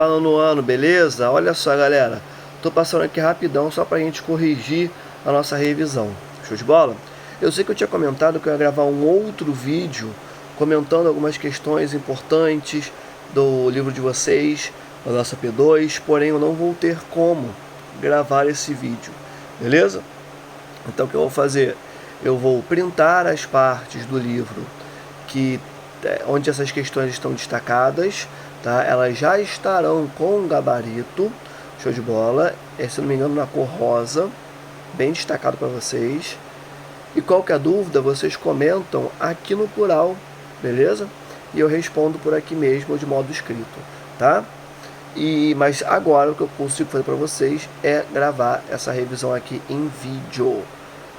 Fala no ano, beleza? Olha só, galera. Tô passando aqui rapidão só pra gente corrigir a nossa revisão. Show de bola? Eu sei que eu tinha comentado que eu ia gravar um outro vídeo comentando algumas questões importantes do livro de vocês, da nossa P2, porém eu não vou ter como gravar esse vídeo, beleza? Então o que eu vou fazer? Eu vou printar as partes do livro onde essas questões estão destacadas, tá? Elas já estarão com gabarito, show de bola, se não me engano na cor rosa, bem destacado para vocês. E qualquer dúvida vocês comentam aqui no plural, beleza? E eu respondo por aqui mesmo de modo escrito, tá? Mas agora o que eu consigo fazer para vocês é gravar essa revisão aqui em vídeo.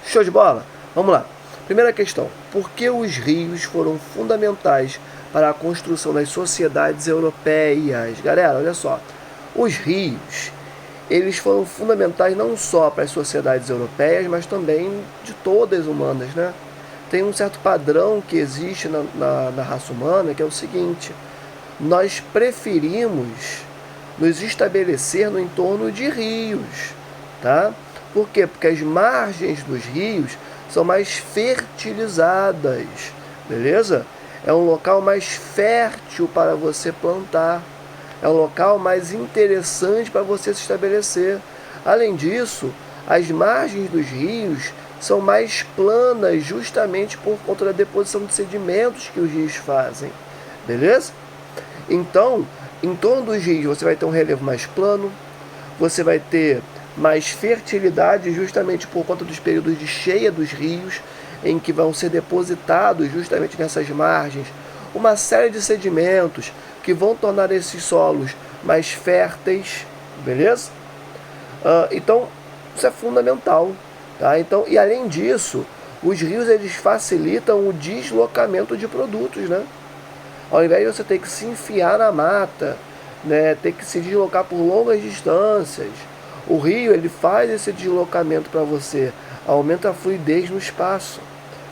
Show de bola? Vamos lá. Primeira questão: por que os rios foram fundamentais para a construção das sociedades europeias? Galera, olha só. Os rios, eles foram fundamentais não só para as sociedades europeias, mas também de todas humanas, né? Tem um certo padrão que existe na raça humana, que é o seguinte: nós preferimos nos estabelecer no entorno de rios, tá? Por quê? Porque as margens dos rios são mais fertilizadas, beleza? É um local mais fértil para você plantar, é um local mais interessante para você se estabelecer. Além disso, as margens dos rios são mais planas justamente por conta da deposição de sedimentos que os rios fazem, beleza? Então, em torno dos rios você vai ter um relevo mais plano, você vai ter mais fertilidade justamente por conta dos períodos de cheia dos rios, em que vão ser depositados justamente nessas margens uma série de sedimentos que vão tornar esses solos mais férteis, beleza? Então, isso é fundamental, tá? Então, e além disso, os rios eles facilitam o deslocamento de produtos, né? Ao invés de você ter que se enfiar na mata, né, ter que se deslocar por longas distâncias, o rio ele faz esse deslocamento para você, aumenta a fluidez no espaço,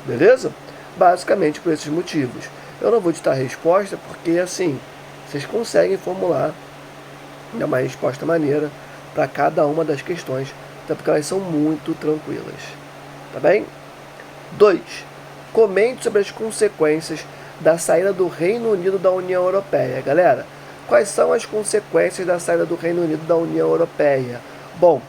beleza? Basicamente por esses motivos. Eu não vou te dar a resposta porque assim, vocês conseguem formular uma resposta maneira para cada uma das questões, até porque elas são muito tranquilas, tá bem? 2. Comente sobre as consequências da saída do Reino Unido da União Europeia. Galera, quais são as consequências da saída do Reino Unido da União Europeia? Bom,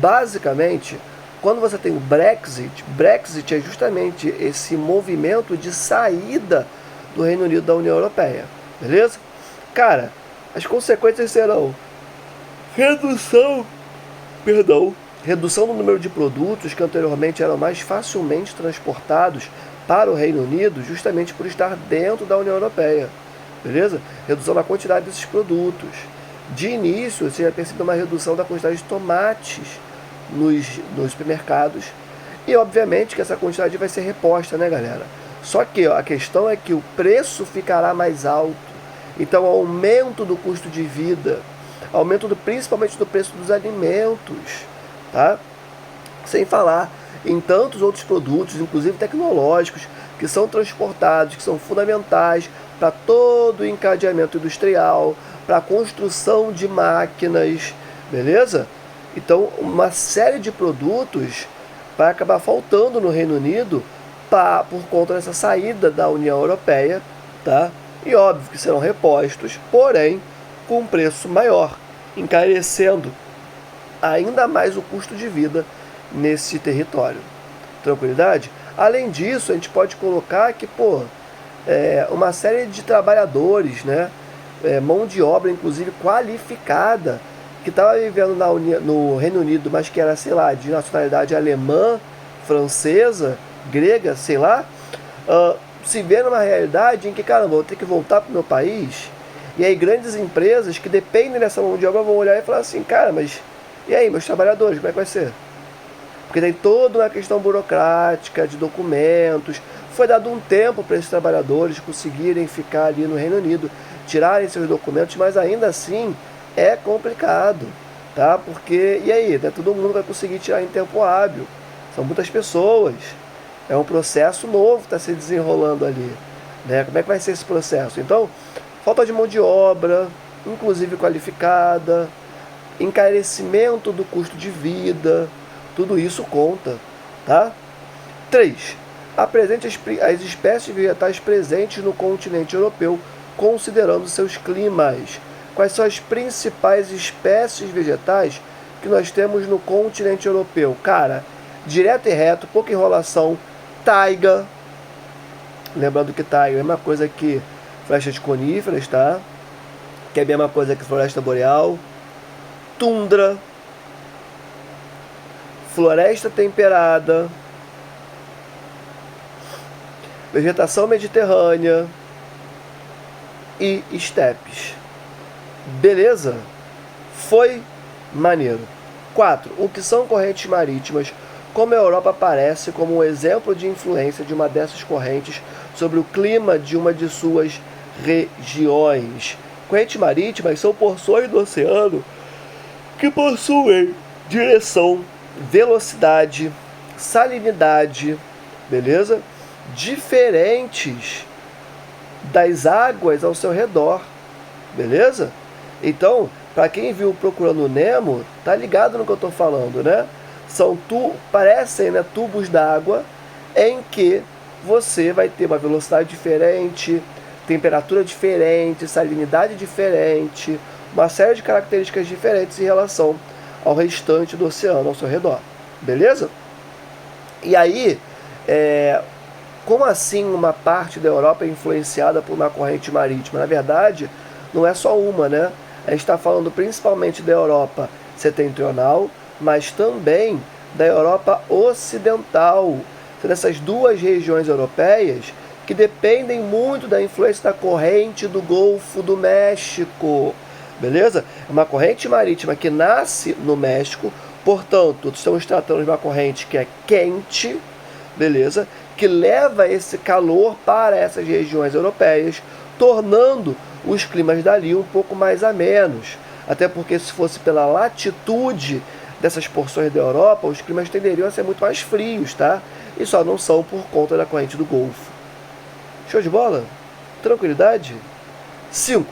basicamente, quando você tem o Brexit é justamente esse movimento de saída do Reino Unido da União Europeia, beleza? Cara, as consequências serão redução do número de produtos que anteriormente eram mais facilmente transportados para o Reino Unido, justamente por estar dentro da União Europeia, beleza? Redução da quantidade desses produtos. De início, você já percebe uma redução da quantidade de tomates nos supermercados, e obviamente que essa quantidade vai ser reposta, né, galera? Só que a questão é que o preço ficará mais alto, então aumento do custo de vida, principalmente do preço dos alimentos, tá? Sem falar em tantos outros produtos, inclusive tecnológicos, que são transportados, que são fundamentais para todo o encadeamento industrial, para a construção de máquinas, beleza? Então, uma série de produtos vai acabar faltando no Reino Unido por conta dessa saída da União Europeia, tá? E óbvio que serão repostos, porém com um preço maior, encarecendo ainda mais o custo de vida nesse território. Tranquilidade? Além disso, a gente pode colocar que, uma série de trabalhadores, né, mão de obra, inclusive qualificada, que estava vivendo no Reino Unido, mas que era, sei lá, de nacionalidade alemã, francesa, grega, sei lá, se vê numa realidade em que, caramba, vou ter que voltar para o meu país, e aí grandes empresas que dependem dessa mão de obra vão olhar e falar assim, cara, mas e aí, meus trabalhadores, como é que vai ser? Porque tem toda uma questão burocrática, de documentos. Foi dado um tempo para esses trabalhadores conseguirem ficar ali no Reino Unido, tirarem seus documentos, mas ainda assim é complicado, tá? Porque, e aí, né? Todo mundo vai conseguir tirar em tempo hábil. São muitas pessoas. É um processo novo que está se desenrolando ali, né? Como é que vai ser esse processo? Então, falta de mão de obra, inclusive qualificada, encarecimento do custo de vida, tudo isso conta, tá? 3. Apresente as espécies vegetais presentes no continente europeu, considerando seus climas. Quais são as principais espécies vegetais que nós temos no continente europeu? Cara, direto e reto, pouca enrolação, taiga. Lembrando que taiga é a mesma coisa que floresta de coníferas, tá? Que é a mesma coisa que floresta boreal. Tundra, floresta temperada, vegetação mediterrânea e estepes. Beleza? Foi maneiro. 4. O que são correntes marítimas? Como a Europa aparece como um exemplo de influência de uma dessas correntes sobre o clima de uma de suas regiões. Correntes marítimas são porções do oceano que possuem direção, velocidade, salinidade, beleza? Diferentes das águas ao seu redor, beleza? Então, para quem viu Procurando Nemo, tá ligado no que eu estou falando, né? Parecem, né, tubos d'água em que você vai ter uma velocidade diferente, temperatura diferente, salinidade diferente, uma série de características diferentes em relação ao restante do oceano ao seu redor, beleza? E aí, como assim uma parte da Europa é influenciada por uma corrente marítima? Na verdade, não é só uma, né? A gente está falando principalmente da Europa setentrional, mas também da Europa ocidental. São essas duas regiões europeias que dependem muito da influência da corrente do Golfo do México. Beleza? É uma corrente marítima que nasce no México, portanto, estamos tratando de uma corrente que é quente, beleza? Que leva esse calor para essas regiões europeias, tornando os climas dali um pouco mais amenos. Até porque se fosse pela latitude dessas porções da Europa, os climas tenderiam a ser muito mais frios, tá? E só não são por conta da corrente do Golfo. Show de bola? Tranquilidade? 5.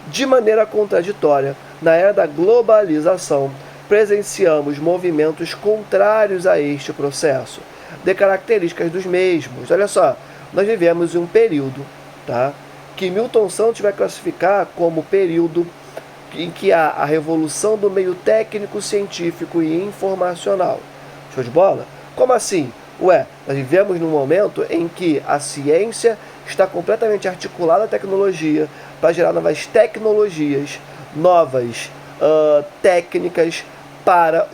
De maneira contraditória, na era da globalização, presenciamos movimentos contrários a este processo, de características dos mesmos. Olha só, nós vivemos em um período, tá, que Milton Santos vai classificar como período em que há a revolução do meio técnico, científico e informacional. Show de bola? Como assim? Nós vivemos num momento em que a ciência está completamente articulada à tecnologia para gerar novas tecnologias, novas técnicas para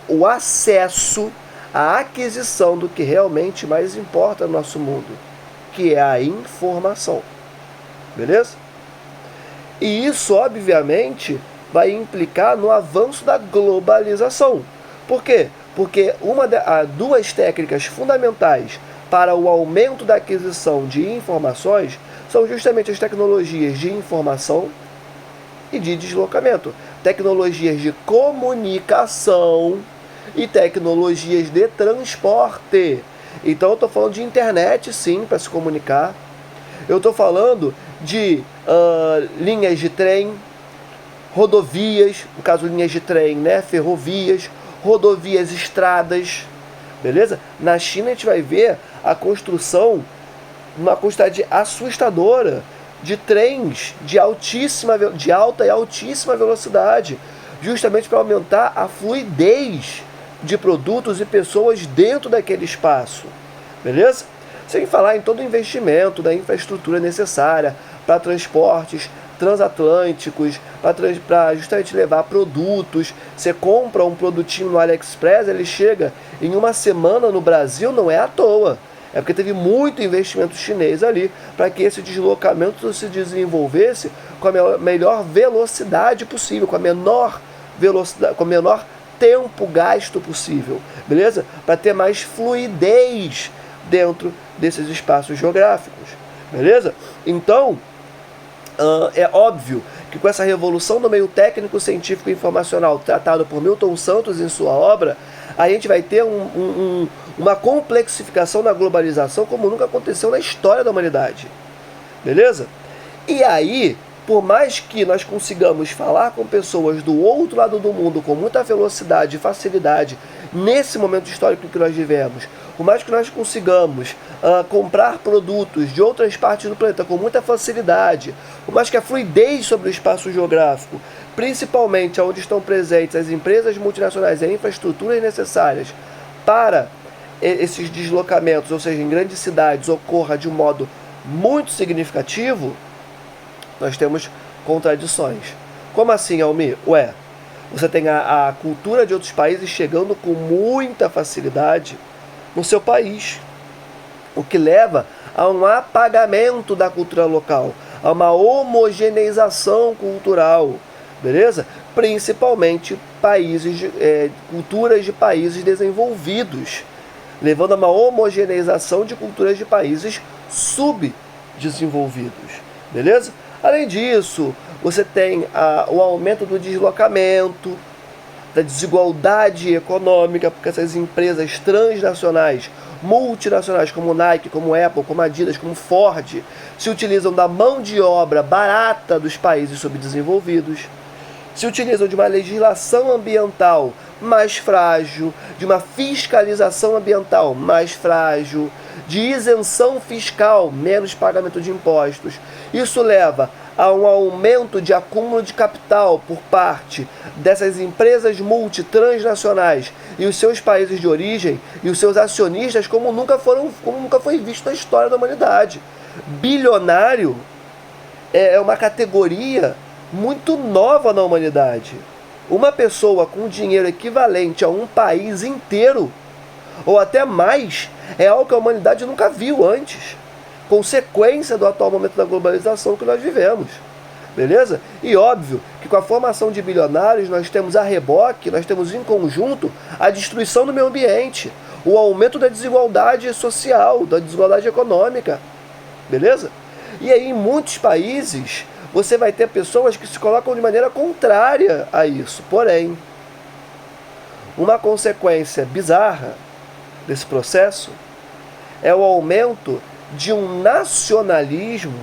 o acesso, a aquisição do que realmente mais importa no nosso mundo, que é a informação. Beleza? E isso, obviamente, vai implicar no avanço da globalização. Por quê? Porque duas técnicas fundamentais para o aumento da aquisição de informações são justamente as tecnologias de informação e de deslocamento, tecnologias de comunicação e tecnologias de transporte. Então eu estou falando de internet, sim, para se comunicar. Eu estou falando de linhas de trem, rodovias, no caso linhas de trem, né, ferrovias, rodovias, estradas, beleza? Na China a gente vai ver a construção, uma quantidade assustadora de trens de alta e altíssima velocidade, justamente para aumentar a fluidez de produtos e pessoas dentro daquele espaço, beleza? Sem falar em todo o investimento da infraestrutura necessária para transportes transatlânticos, para justamente levar produtos. Você compra um produtinho no AliExpress, ele chega em uma semana no Brasil, não é à toa. É porque teve muito investimento chinês ali para que esse deslocamento se desenvolvesse com a melhor velocidade possível, com a menor velocidade, com o menor tempo gasto possível, beleza? Para ter mais fluidez dentro desses espaços geográficos, beleza? Então, é óbvio que com essa revolução do meio técnico, científico e informacional tratado por Milton Santos em sua obra, a gente vai ter uma complexificação da globalização como nunca aconteceu na história da humanidade, beleza? E aí, por mais que nós consigamos falar com pessoas do outro lado do mundo com muita velocidade e facilidade, nesse momento histórico que nós vivemos, por mais que nós consigamos comprar produtos de outras partes do planeta com muita facilidade, por mais que a fluidez sobre o espaço geográfico, principalmente onde estão presentes as empresas multinacionais e a infraestrutura necessárias para esses deslocamentos, ou seja, em grandes cidades, ocorra de um modo muito significativo, nós temos contradições. Como assim, Almir? Você tem a cultura de outros países chegando com muita facilidade no seu país, o que leva a um apagamento da cultura local, a uma homogeneização cultural, beleza? Principalmente culturas de países desenvolvidos, levando a uma homogeneização de culturas de países subdesenvolvidos, beleza? Além disso, você tem o aumento do deslocamento, da desigualdade econômica, porque essas empresas transnacionais, multinacionais como Nike, como Apple, como Adidas, como Ford, se utilizam da mão de obra barata dos países subdesenvolvidos, se utilizam de uma legislação ambiental mais frágil, de uma fiscalização ambiental mais frágil, de isenção fiscal, menos pagamento de impostos. Isso leva a um aumento de acúmulo de capital por parte dessas empresas multitransnacionais e os seus países de origem e os seus acionistas como nunca foi visto na história da humanidade. Bilionário é uma categoria muito nova na humanidade. Uma pessoa com dinheiro equivalente a um país inteiro, ou até mais, é algo que a humanidade nunca viu antes. Consequência do atual momento da globalização que nós vivemos. Beleza? E óbvio que com a formação de bilionários nós temos a reboque, nós temos em conjunto a destruição do meio ambiente, o aumento da desigualdade social, da desigualdade econômica. Beleza? E aí em muitos países você vai ter pessoas que se colocam de maneira contrária a isso. Porém, uma consequência bizarra desse processo é o aumento de um nacionalismo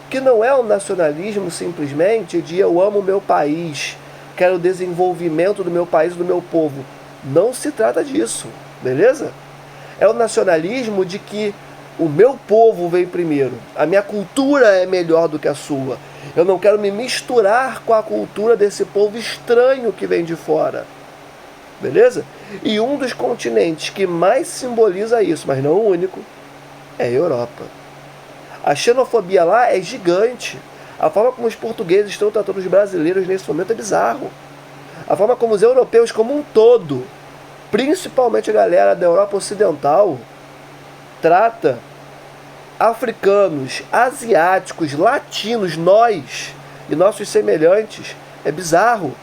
que não é um nacionalismo simplesmente de eu amo o meu país, quero o desenvolvimento do meu país e do meu povo. Não se trata disso, beleza? É o nacionalismo de que o meu povo vem primeiro, a minha cultura é melhor do que a sua. Eu não quero me misturar com a cultura desse povo estranho que vem de fora. Beleza? E um dos continentes que mais simboliza isso, mas não o único, é a Europa. A xenofobia lá é gigante. A forma como os portugueses estão tratando os brasileiros nesse momento é bizarro. A forma como os europeus como um todo, principalmente a galera da Europa Ocidental, trata africanos, asiáticos, latinos, nós e nossos semelhantes, é bizarro.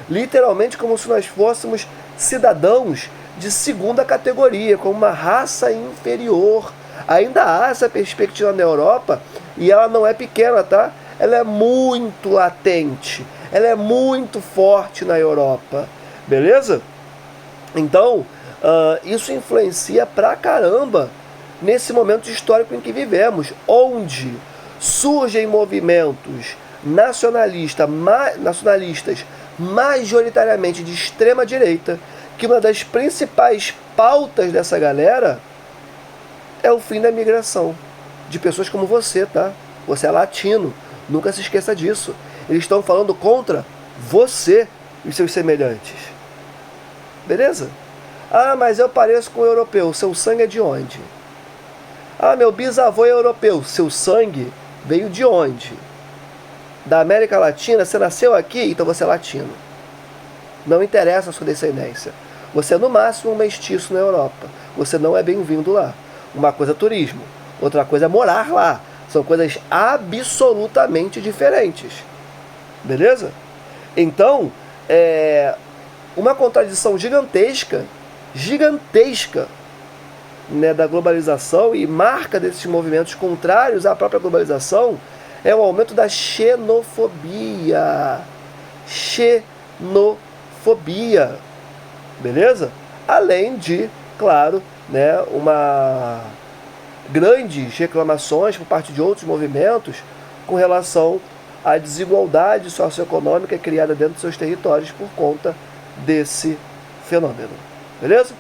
Literalmente como se nós fôssemos cidadãos de segunda categoria, como uma raça inferior. Ainda há essa perspectiva na Europa, e ela não é pequena, tá? Ela é muito latente, ela é muito forte na Europa, beleza? Então, isso influencia pra caramba nesse momento histórico em que vivemos, onde surgem movimentos nacionalistas majoritariamente de extrema direita, que uma das principais pautas dessa galera é o fim da migração de pessoas como você, tá? Você é latino, nunca se esqueça disso. Eles estão falando contra você e seus semelhantes. Beleza? Ah, mas eu pareço com um europeu. Seu sangue é de onde? Ah, meu bisavô é europeu. Seu sangue veio de onde? Da América Latina? Você nasceu aqui, então você é latino. Não interessa a sua descendência. Você é no máximo um mestiço na Europa. Você não é bem-vindo lá. Uma coisa é turismo, outra coisa é morar lá. São coisas absolutamente diferentes. Beleza? Então, uma contradição gigantesca, né, da globalização, e marca desses movimentos contrários à própria globalização, é o aumento da xenofobia. Xenofobia. Beleza? Além de, claro, né, grandes reclamações por parte de outros movimentos com relação a desigualdade socioeconômica criada dentro de seus territórios por conta desse fenômeno. Beleza?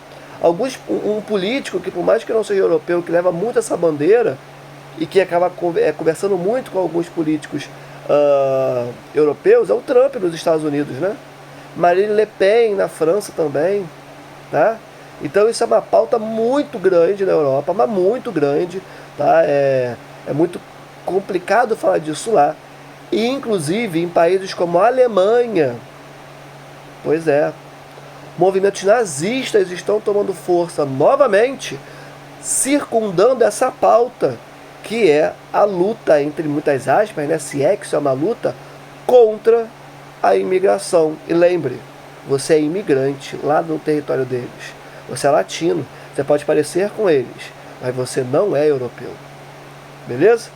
Um político que, por mais que não seja europeu, que leva muito essa bandeira e que acaba conversando muito com alguns políticos europeus, é o Trump nos Estados Unidos, né? Marine Le Pen na França também, tá? Então isso é uma pauta muito grande na Europa, mas muito grande, tá? É muito complicado falar disso lá. E inclusive em países como a Alemanha, pois é, movimentos nazistas estão tomando força novamente, circundando essa pauta, que é a luta, entre muitas aspas, né, se é que isso é uma luta, contra a imigração. E lembre, você é imigrante lá no território deles. Você é latino, você pode parecer com eles, mas você não é europeu. Beleza?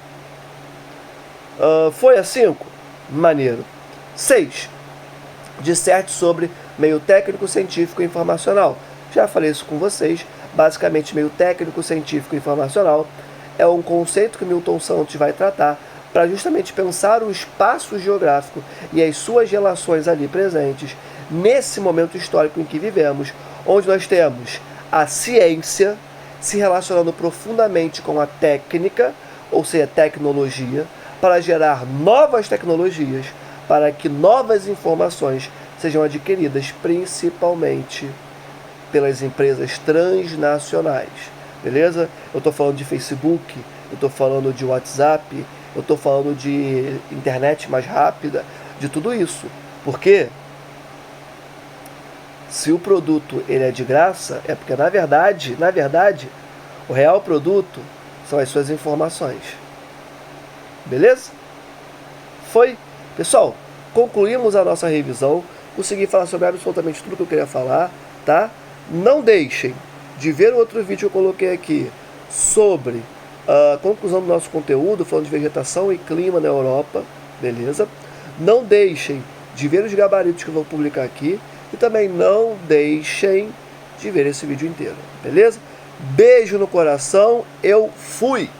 Foi a 5? Maneiro. 6. Disserte sobre meio técnico, científico e informacional. Já falei isso com vocês. Basicamente, meio técnico, científico e informacional é um conceito que Milton Santos vai tratar para justamente pensar o espaço geográfico e as suas relações ali presentes nesse momento histórico em que vivemos, onde nós temos a ciência se relacionando profundamente com a técnica, ou seja, tecnologia, para gerar novas tecnologias, para que novas informações sejam adquiridas principalmente pelas empresas transnacionais. Beleza? Eu estou falando de Facebook, eu estou falando de WhatsApp, eu estou falando de internet mais rápida, de tudo isso. Porque se o produto ele é de graça, é porque na verdade, o real produto são as suas informações. Beleza? Foi? Pessoal, concluímos a nossa revisão. Consegui falar sobre absolutamente tudo que eu queria falar, tá? Não deixem de ver o outro vídeo que eu coloquei aqui sobre a conclusão do nosso conteúdo, falando de vegetação e clima na Europa, beleza? Não deixem de ver os gabaritos que eu vou publicar aqui e também não deixem de ver esse vídeo inteiro, beleza? Beijo no coração, eu fui!